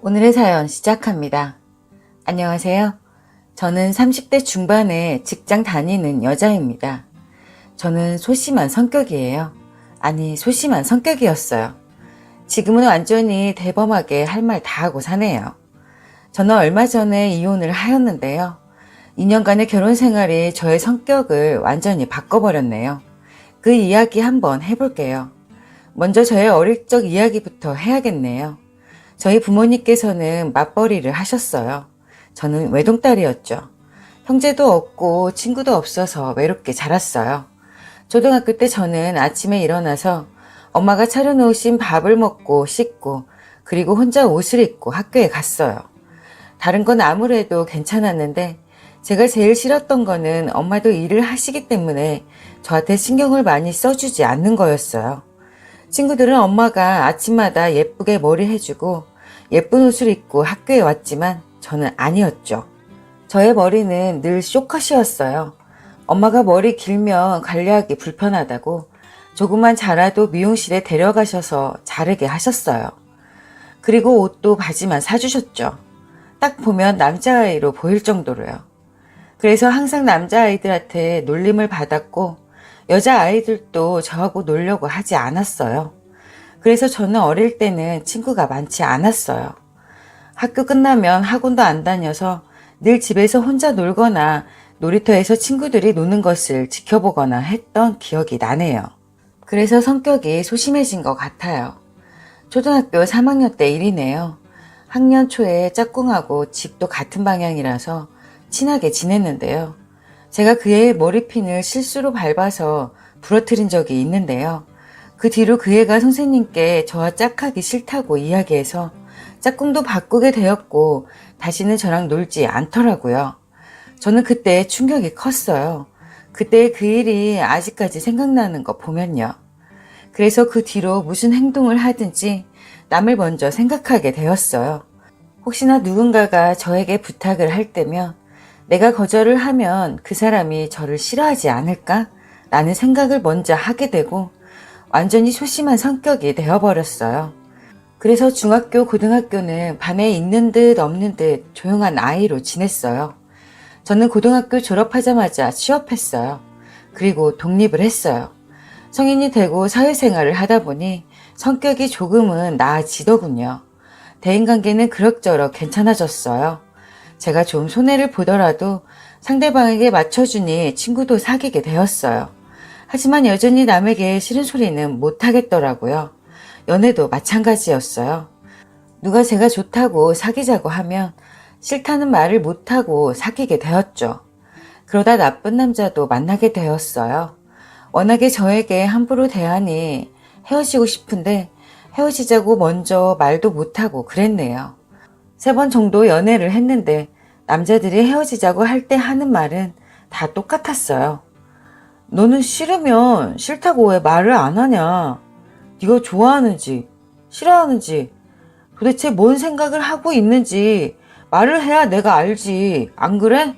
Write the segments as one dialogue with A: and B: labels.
A: 오늘의 사연 시작합니다. 안녕하세요. 저는 30대 중반에 직장 다니는 여자입니다. 저는 소심한 성격이에요. 아니, 소심한 성격이었어요. 지금은 완전히 대범하게 할 말 다 하고 사네요. 저는 얼마 전에 이혼을 하였는데요. 2년간의 결혼 생활이 저의 성격을 완전히 바꿔버렸네요. 그 이야기 한번 해볼게요. 먼저 저의 어릴 적 이야기부터 해야겠네요. 저희 부모님께서는 맞벌이를 하셨어요. 저는 외동딸이었죠. 형제도 없고 친구도 없어서 외롭게 자랐어요. 초등학교 때 저는 아침에 일어나서 엄마가 차려놓으신 밥을 먹고 씻고 그리고 혼자 옷을 입고 학교에 갔어요. 다른 건 아무래도 괜찮았는데 제가 제일 싫었던 거는 엄마도 일을 하시기 때문에 저한테 신경을 많이 써주지 않는 거였어요. 친구들은 엄마가 아침마다 예쁘게 머리 해주고 예쁜 옷을 입고 학교에 왔지만 저는 아니었죠. 저의 머리는 늘 쇼컷이었어요. 엄마가 머리 길면 관리하기 불편하다고 조금만 자라도 미용실에 데려가셔서 자르게 하셨어요. 그리고 옷도 바지만 사주셨죠. 딱 보면 남자아이로 보일 정도로요. 그래서 항상 남자아이들한테 놀림을 받았고 여자아이들도 저하고 놀려고 하지 않았어요. 그래서 저는 어릴 때는 친구가 많지 않았어요. 학교 끝나면 학원도 안 다녀서 늘 집에서 혼자 놀거나 놀이터에서 친구들이 노는 것을 지켜보거나 했던 기억이 나네요. 그래서 성격이 소심해진 것 같아요. 초등학교 3학년 때 일이네요. 학년 초에 짝꿍하고 집도 같은 방향이라서 친하게 지냈는데요. 제가 그의 머리핀을 실수로 밟아서 부러뜨린 적이 있는데요. 그 뒤로 그 애가 선생님께 저와 짝하기 싫다고 이야기해서 짝꿍도 바꾸게 되었고 다시는 저랑 놀지 않더라고요. 저는 그때 충격이 컸어요. 그때 그 일이 아직까지 생각나는 거 보면요. 그래서 그 뒤로 무슨 행동을 하든지 남을 먼저 생각하게 되었어요. 혹시나 누군가가 저에게 부탁을 할 때면 내가 거절을 하면 그 사람이 저를 싫어하지 않을까? 라는 생각을 먼저 하게 되고 완전히 소심한 성격이 되어버렸어요. 그래서 중학교, 고등학교는 반에 있는 듯 없는 듯 조용한 아이로 지냈어요. 저는 고등학교 졸업하자마자 취업했어요. 그리고 독립을 했어요. 성인이 되고 사회생활을 하다 보니 성격이 조금은 나아지더군요. 대인관계는 그럭저럭 괜찮아졌어요. 제가 좀 손해를 보더라도 상대방에게 맞춰주니 친구도 사귀게 되었어요. 하지만 여전히 남에게 싫은 소리는 못하겠더라고요. 연애도 마찬가지였어요. 누가 제가 좋다고 사귀자고 하면 싫다는 말을 못하고 사귀게 되었죠. 그러다 나쁜 남자도 만나게 되었어요. 워낙에 저에게 함부로 대하니 헤어지고 싶은데 헤어지자고 먼저 말도 못하고 그랬네요. 3번 정도 연애를 했는데 남자들이 헤어지자고 할 때 하는 말은 다 똑같았어요. 너는 싫으면 싫다고 왜 말을 안 하냐? 네가 좋아하는지 싫어하는지 도대체 뭔 생각을 하고 있는지 말을 해야 내가 알지. 안 그래?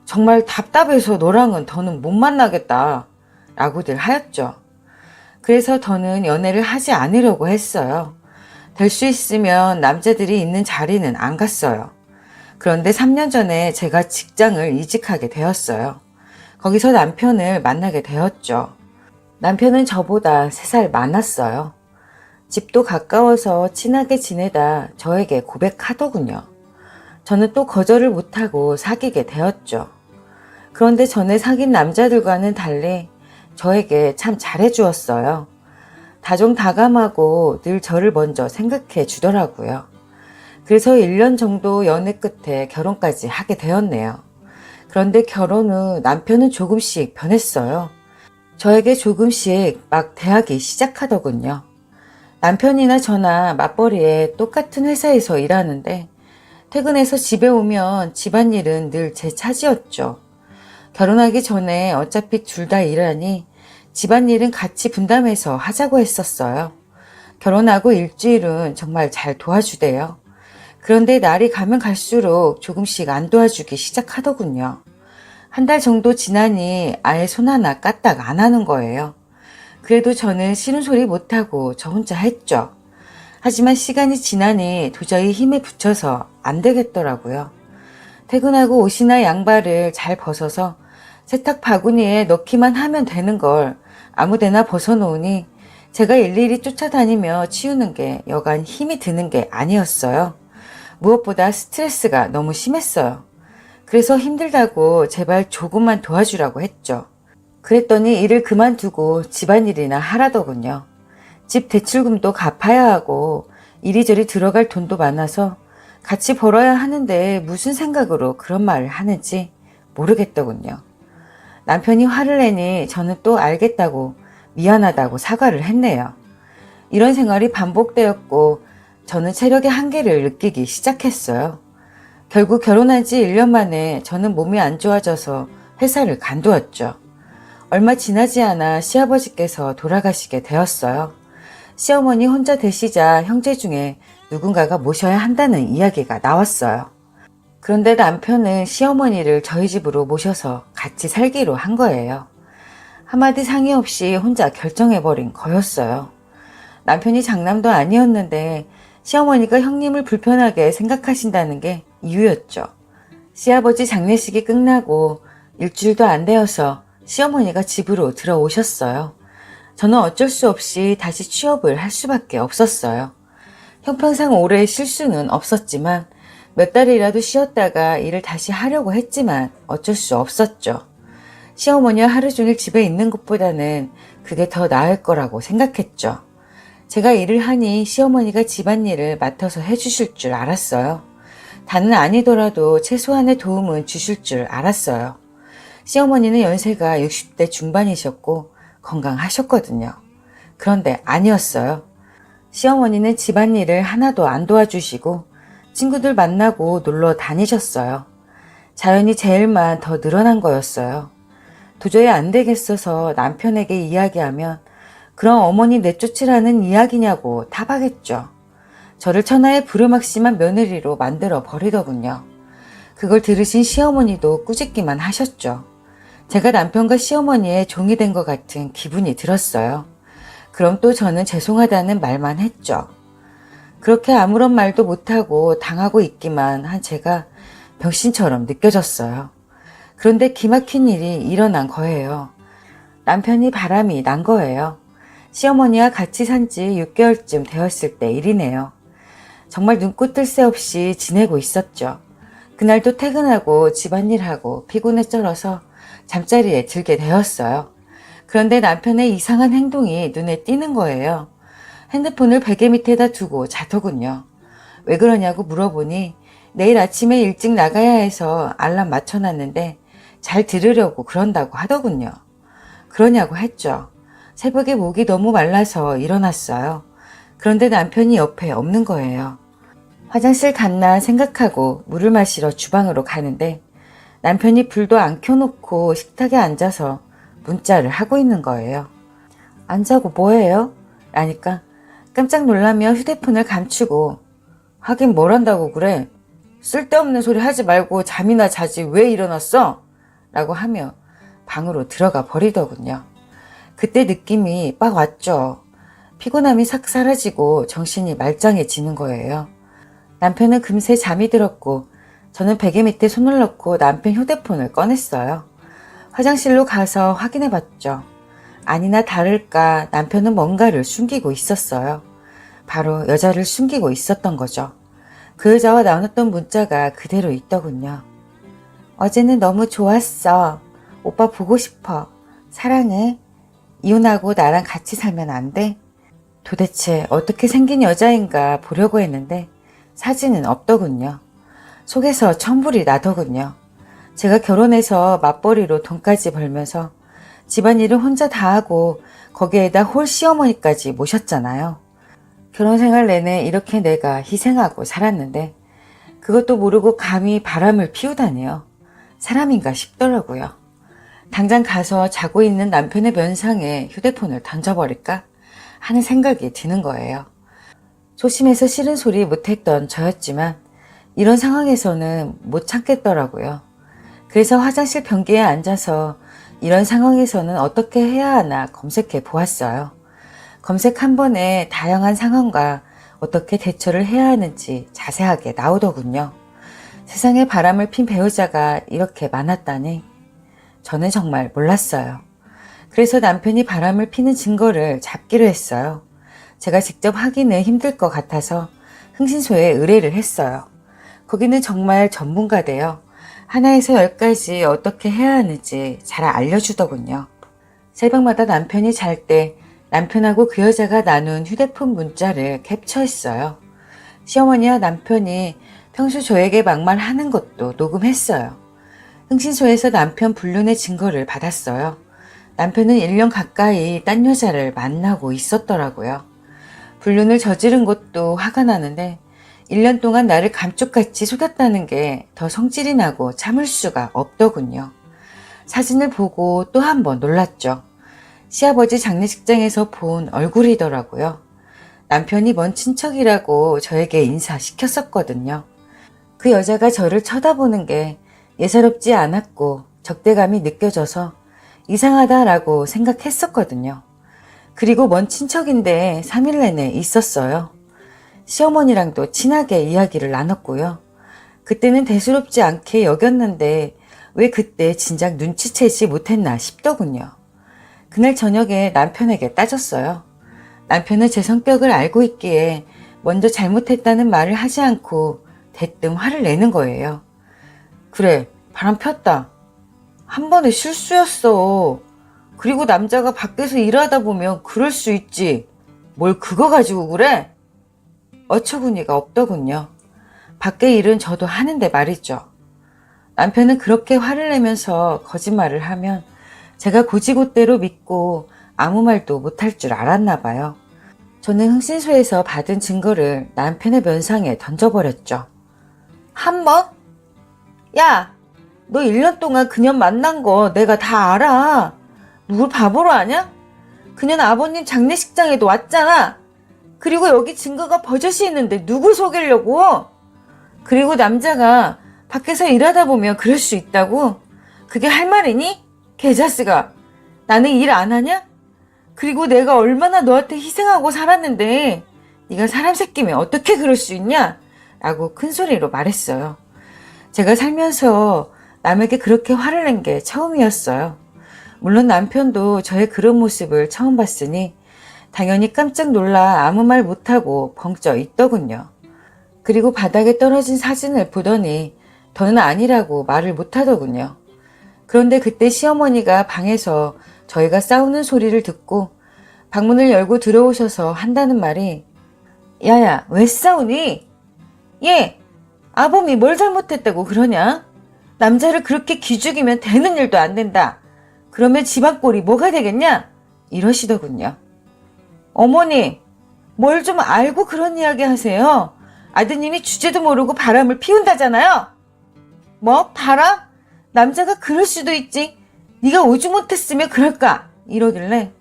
A: 정말 답답해서 너랑은 더는 못 만나겠다 라고들 하였죠. 그래서 더는 연애를 하지 않으려고 했어요. 될 수 있으면 남자들이 있는 자리는 안 갔어요. 그런데 3년 전에 제가 직장을 이직하게 되었어요. 거기서 남편을 만나게 되었죠. 남편은 저보다 3살 많았어요. 집도 가까워서 친하게 지내다 저에게 고백하더군요. 저는 또 거절을 못하고 사귀게 되었죠. 그런데 전에 사귄 남자들과는 달리 저에게 참 잘해주었어요. 다정다감하고 늘 저를 먼저 생각해 주더라고요. 그래서 1년 정도 연애 끝에 결혼까지 하게 되었네요. 그런데 결혼 후 남편은 조금씩 변했어요. 저에게 조금씩 막 대하기 시작하더군요. 남편이나 저나 맞벌이에 똑같은 회사에서 일하는데 퇴근해서 집에 오면 집안일은 늘 제 차지였죠. 결혼하기 전에 어차피 둘 다 일하니 집안일은 같이 분담해서 하자고 했었어요. 결혼하고 일주일은 정말 잘 도와주대요. 그런데 날이 가면 갈수록 조금씩 안 도와주기 시작하더군요. 1달 정도 지나니 아예 손 하나 까딱 안 하는 거예요. 그래도 저는 싫은 소리 못하고 저 혼자 했죠. 하지만 시간이 지나니 도저히 힘에 부쳐서 안 되겠더라고요. 퇴근하고 옷이나 양말을 잘 벗어서 세탁 바구니에 넣기만 하면 되는 걸 아무데나 벗어놓으니 제가 일일이 쫓아다니며 치우는 게 여간 힘이 드는 게 아니었어요. 무엇보다 스트레스가 너무 심했어요. 그래서 힘들다고 제발 조금만 도와주라고 했죠. 그랬더니 일을 그만두고 집안일이나 하라더군요. 집 대출금도 갚아야 하고 이리저리 들어갈 돈도 많아서 같이 벌어야 하는데 무슨 생각으로 그런 말을 하는지 모르겠더군요. 남편이 화를 내니 저는 또 알겠다고 미안하다고 사과를 했네요. 이런 생활이 반복되었고 저는 체력의 한계를 느끼기 시작했어요. 결국 결혼한 지 1년 만에 저는 몸이 안 좋아져서 회사를 간두었죠. 얼마 지나지 않아 시아버지께서 돌아가시게 되었어요. 시어머니 혼자 되시자 형제 중에 누군가가 모셔야 한다는 이야기가 나왔어요. 그런데 남편은 시어머니를 저희 집으로 모셔서 같이 살기로 한 거예요. 한마디 상의 없이 혼자 결정해버린 거였어요. 남편이 장남도 아니었는데 시어머니가 형님을 불편하게 생각하신다는 게 이유였죠. 시아버지 장례식이 끝나고 일주일도 안 되어서 시어머니가 집으로 들어오셨어요. 저는 어쩔 수 없이 다시 취업을 할 수밖에 없었어요. 형편상 오래 쉴 수는 없었지만 몇 달이라도 쉬었다가 일을 다시 하려고 했지만 어쩔 수 없었죠. 시어머니와 하루 종일 집에 있는 것보다는 그게 더 나을 거라고 생각했죠. 제가 일을 하니 시어머니가 집안일을 맡아서 해주실 줄 알았어요. 다는 아니더라도 최소한의 도움은 주실 줄 알았어요. 시어머니는 연세가 60대 중반이셨고 건강하셨거든요. 그런데 아니었어요. 시어머니는 집안일을 하나도 안 도와주시고 친구들 만나고 놀러 다니셨어요. 자연히 제 일만 더 늘어난 거였어요. 도저히 안 되겠어서 남편에게 이야기하면 그럼 어머니 내쫓으라는 이야기냐고 타박했죠. 저를 천하의 부르막심한 며느리로 만들어 버리더군요. 그걸 들으신 시어머니도 꾸짖기만 하셨죠. 제가 남편과 시어머니의 종이 된 것 같은 기분이 들었어요. 그럼 또 저는 죄송하다는 말만 했죠. 그렇게 아무런 말도 못하고 당하고 있기만 한 제가 병신처럼 느껴졌어요. 그런데 기막힌 일이 일어난 거예요. 남편이 바람이 난 거예요. 시어머니와 같이 산 지 6개월쯤 되었을 때 일이네요. 정말 눈꽃 뜰 새 없이 지내고 있었죠. 그날도 퇴근하고 집안일하고 피곤에 쩔어서 잠자리에 들게 되었어요. 그런데 남편의 이상한 행동이 눈에 띄는 거예요. 핸드폰을 베개 밑에다 두고 자더군요. 왜 그러냐고 물어보니 내일 아침에 일찍 나가야 해서 알람 맞춰놨는데 잘 들으려고 그런다고 하더군요. 그러냐고 했죠. 새벽에 목이 너무 말라서 일어났어요. 그런데 남편이 옆에 없는 거예요. 화장실 갔나 생각하고 물을 마시러 주방으로 가는데 남편이 불도 안 켜놓고 식탁에 앉아서 문자를 하고 있는 거예요. 안 자고 뭐해요? 라니까 깜짝 놀라며 휴대폰을 감추고 하긴 뭘 한다고 그래? 쓸데없는 소리 하지 말고 잠이나 자지 왜 일어났어? 라고 하며 방으로 들어가 버리더군요. 그때 느낌이 빡 왔죠. 피곤함이 싹 사라지고 정신이 말짱해지는 거예요. 남편은 금세 잠이 들었고 저는 베개 밑에 손을 넣고 남편 휴대폰을 꺼냈어요. 화장실로 가서 확인해 봤죠. 아니나 다를까 남편은 뭔가를 숨기고 있었어요. 바로 여자를 숨기고 있었던 거죠. 그 여자와 나눴던 문자가 그대로 있더군요. 어제는 너무 좋았어. 오빠 보고 싶어. 사랑해. 이혼하고 나랑 같이 살면 안 돼? 도대체 어떻게 생긴 여자인가 보려고 했는데 사진은 없더군요. 속에서 천불이 나더군요. 제가 결혼해서 맞벌이로 돈까지 벌면서 집안일을 혼자 다 하고 거기에다 홀 시어머니까지 모셨잖아요. 결혼생활 내내 이렇게 내가 희생하고 살았는데 그것도 모르고 감히 바람을 피우다니요. 사람인가 싶더라고요. 당장 가서 자고 있는 남편의 면상에 휴대폰을 던져버릴까 하는 생각이 드는 거예요. 소심해서 싫은 소리 못했던 저였지만 이런 상황에서는 못 참겠더라고요. 그래서 화장실 변기에 앉아서 이런 상황에서는 어떻게 해야 하나 검색해 보았어요. 검색 한 번에 다양한 상황과 어떻게 대처를 해야 하는지 자세하게 나오더군요. 세상에 바람을 핀 배우자가 이렇게 많았다니 저는 정말 몰랐어요. 그래서 남편이 바람을 피는 증거를 잡기로 했어요. 제가 직접 하기는 힘들 것 같아서 흥신소에 의뢰를 했어요. 거기는 정말 전문가대요. 하나에서 10까지 어떻게 해야 하는지 잘 알려주더군요. 새벽마다 남편이 잘 때 남편하고 그 여자가 나눈 휴대폰 문자를 캡처했어요. 시어머니와 남편이 평소 저에게 막말하는 것도 녹음했어요. 흥신소에서 남편 불륜의 증거를 받았어요. 남편은 1년 가까이 딴 여자를 만나고 있었더라고요. 불륜을 저지른 것도 화가 나는데 1년 동안 나를 감쪽같이 속였다는 게 더 성질이 나고 참을 수가 없더군요. 사진을 보고 또 한 번 놀랐죠. 시아버지 장례식장에서 본 얼굴이더라고요. 남편이 먼 친척이라고 저에게 인사시켰었거든요. 그 여자가 저를 쳐다보는 게 예사롭지 않았고 적대감이 느껴져서 이상하다라고 생각했었거든요. 그리고 먼 친척인데 3일 내내 있었어요. 시어머니랑도 친하게 이야기를 나눴고요. 그때는 대수롭지 않게 여겼는데 왜 그때 진작 눈치채지 못했나 싶더군요. 그날 저녁에 남편에게 따졌어요. 남편은 제 성격을 알고 있기에 먼저 잘못했다는 말을 하지 않고 대뜸 화를 내는 거예요. 그래, 바람 폈다. 한 번의 실수였어. 그리고 남자가 밖에서 일하다 보면 그럴 수 있지. 뭘 그거 가지고 그래? 어처구니가 없더군요. 밖에 일은 저도 하는데 말이죠. 남편은 그렇게 화를 내면서 거짓말을 하면 제가 고지고대로 믿고 아무 말도 못할 줄 알았나 봐요. 저는 흥신소에서 받은 증거를 남편의 면상에 던져버렸죠. 한 번? 야, 너 1년 동안 그년 만난 거 내가 다 알아. 누굴 바보로 아냐? 그년 아버님 장례식장에도 왔잖아. 그리고 여기 증거가 버젓이 있는데 누굴 속이려고? 그리고 남자가 밖에서 일하다 보면 그럴 수 있다고? 그게 할 말이니? 개자스가. 나는 일 안 하냐? 그리고 내가 얼마나 너한테 희생하고 살았는데 네가 사람 새끼면 어떻게 그럴 수 있냐? 라고 큰 소리로 말했어요. 제가 살면서 남에게 그렇게 화를 낸 게 처음이었어요. 물론 남편도 저의 그런 모습을 처음 봤으니 당연히 깜짝 놀라 아무 말 못하고 벙쪄 있더군요. 그리고 바닥에 떨어진 사진을 보더니 더는 아니라고 말을 못하더군요. 그런데 그때 시어머니가 방에서 저희가 싸우는 소리를 듣고 방문을 열고 들어오셔서 한다는 말이 야야, 왜 싸우니? 얘, 아범이 뭘 잘못했다고 그러냐? 남자를 그렇게 기죽이면 되는 일도 안 된다. 그러면 집안 꼴이 뭐가 되겠냐? 이러시더군요. 어머니, 뭘 좀 알고 그런 이야기 하세요. 아드님이 주제도 모르고 바람을 피운다잖아요. 뭐? 바람? 남자가 그럴 수도 있지. 네가 오죽 못했으면 그럴까? 이러길래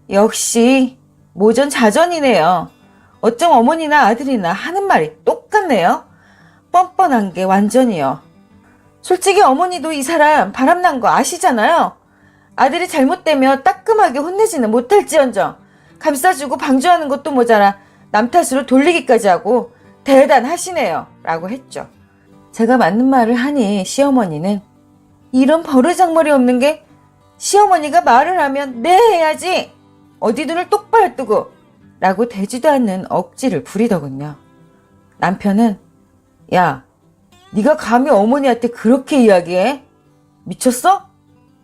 A: 역시 모전자전이네요. 어쩜 어머니나 아들이나 하는 말이 똑같네요. 뻔뻔한 게 완전히요. 솔직히 어머니도 이 사람 바람난 거 아시잖아요. 아들이 잘못되면 따끔하게 혼내지는 못할지언정 감싸주고 방조하는 것도 모자라 남 탓으로 돌리기까지 하고 대단하시네요. 라고 했죠. 제가 맞는 말을 하니 시어머니는 이런 버르장머리 없는 게 시어머니가 말을 하면 네 해야지. 어디 눈을 똑바로 뜨고 라고 되지도 않는 억지를 부리더군요. 남편은 야, 네가 감히 어머니한테 그렇게 이야기해? 미쳤어?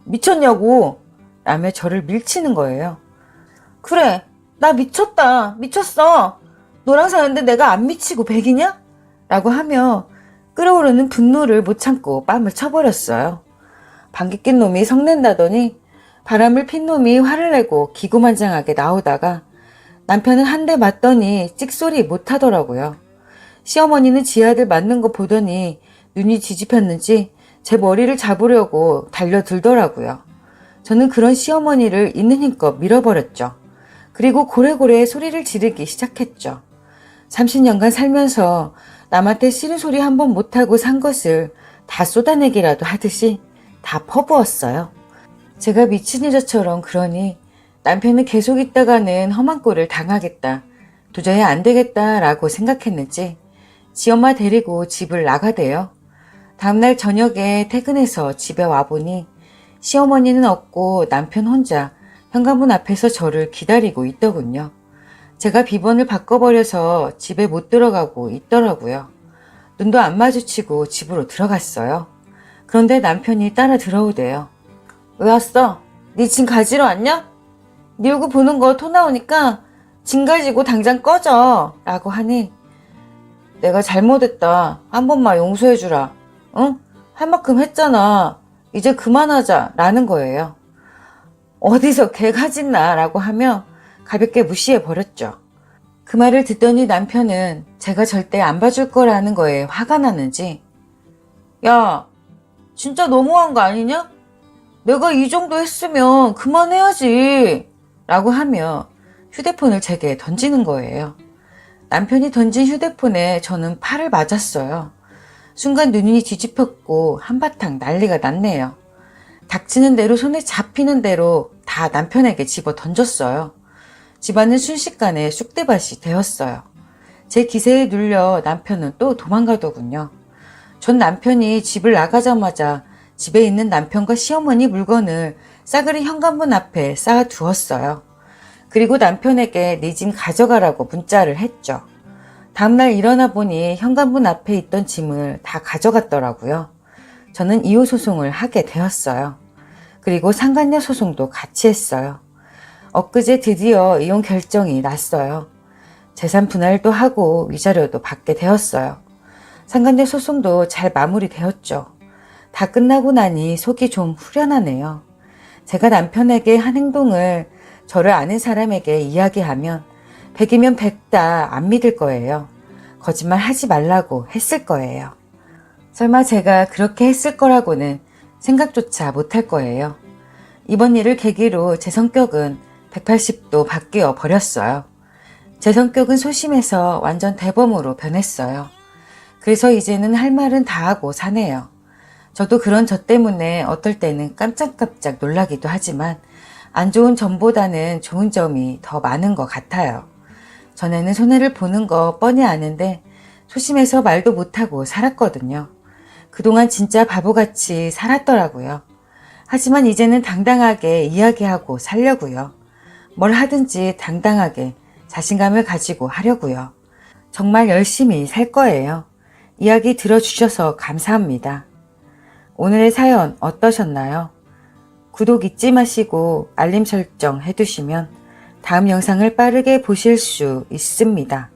A: 미쳤냐고 라며 저를 밀치는 거예요. 그래, 나 미쳤다. 미쳤어. 너랑 사는데 내가 안 미치고 백이냐? 라고 하며 끓어오르는 분노를 못 참고 뺨을 쳐버렸어요. 방귀 낀 놈이 성낸다더니 바람을 핀 놈이 화를 내고 기고만장하게 나오다가 남편은 한 대 맞더니 찍소리 못하더라고요. 시어머니는 지 아들 맞는 거 보더니 눈이 뒤집혔는지 제 머리를 잡으려고 달려들더라고요. 저는 그런 시어머니를 있는 힘껏 밀어버렸죠. 그리고 고래고래 소리를 지르기 시작했죠. 30년간 살면서 남한테 싫은 소리 한 번 못하고 산 것을 다 쏟아내기라도 하듯이 다 퍼부었어요. 제가 미친 여자처럼 그러니 남편은 계속 있다가는 험한 꼴을 당하겠다. 도저히 안 되겠다라고 생각했는지 지엄마 데리고 집을 나가대요. 다음날 저녁에 퇴근해서 집에 와보니 시어머니는 없고 남편 혼자 현관문 앞에서 저를 기다리고 있더군요. 제가 비번을 바꿔버려서 집에 못 들어가고 있더라고요. 눈도 안 마주치고 집으로 들어갔어요. 그런데 남편이 따라 들어오대요. 왜 왔어? 네 짐 가지러 왔냐? 네 얼굴 보는 거 토 나오니까 짐 가지고 당장 꺼져 라고 하니 내가 잘못했다. 한 번만 용서해주라. 응? 할 만큼 했잖아. 이제 그만하자 라는 거예요. 어디서 개가짓나 라고 하며 가볍게 무시해버렸죠. 그 말을 듣더니 남편은 제가 절대 안 봐줄 거라는 거에 화가 나는지 야, 진짜 너무한 거 아니냐? 내가 이 정도 했으면 그만해야지 라고 하며 휴대폰을 제게 던지는 거예요. 남편이 던진 휴대폰에 저는 팔을 맞았어요. 순간 눈이 뒤집혔고 한바탕 난리가 났네요. 닥치는 대로 손에 잡히는 대로 다 남편에게 집어 던졌어요. 집안은 순식간에 쑥대밭이 되었어요. 제 기세에 눌려 남편은 또 도망가더군요. 전 남편이 집을 나가자마자 집에 있는 남편과 시어머니 물건을 싸그리 현관문 앞에 쌓아두었어요. 그리고 남편에게 네 짐 가져가라고 문자를 했죠. 다음날 일어나 보니 현관문 앞에 있던 짐을 다 가져갔더라고요. 저는 이혼 소송을 하게 되었어요. 그리고 상간녀 소송도 같이 했어요. 엊그제 드디어 이혼 결정이 났어요. 재산 분할도 하고 위자료도 받게 되었어요. 상간녀 소송도 잘 마무리되었죠. 다 끝나고 나니 속이 좀 후련하네요. 제가 남편에게 한 행동을 저를 아는 사람에게 이야기하면 100이면 100 다 안 믿을 거예요. 거짓말 하지 말라고 했을 거예요. 설마 제가 그렇게 했을 거라고는 생각조차 못할 거예요. 이번 일을 계기로 제 성격은 180도 바뀌어 버렸어요. 제 성격은 소심해서 완전 대범으로 변했어요. 그래서 이제는 할 말은 다 하고 사네요. 저도 그런 저 때문에 어떨 때는 깜짝깜짝 놀라기도 하지만 안 좋은 점보다는 좋은 점이 더 많은 것 같아요. 전에는 손해를 보는 거 뻔히 아는데 소심해서 말도 못하고 살았거든요. 그동안 진짜 바보같이 살았더라고요. 하지만 이제는 당당하게 이야기하고 살려고요. 뭘 하든지 당당하게 자신감을 가지고 하려고요. 정말 열심히 살 거예요. 이야기 들어주셔서 감사합니다. 오늘의 사연 어떠셨나요? 구독 잊지 마시고 알림 설정 해두시면 다음 영상을 빠르게 보실 수 있습니다.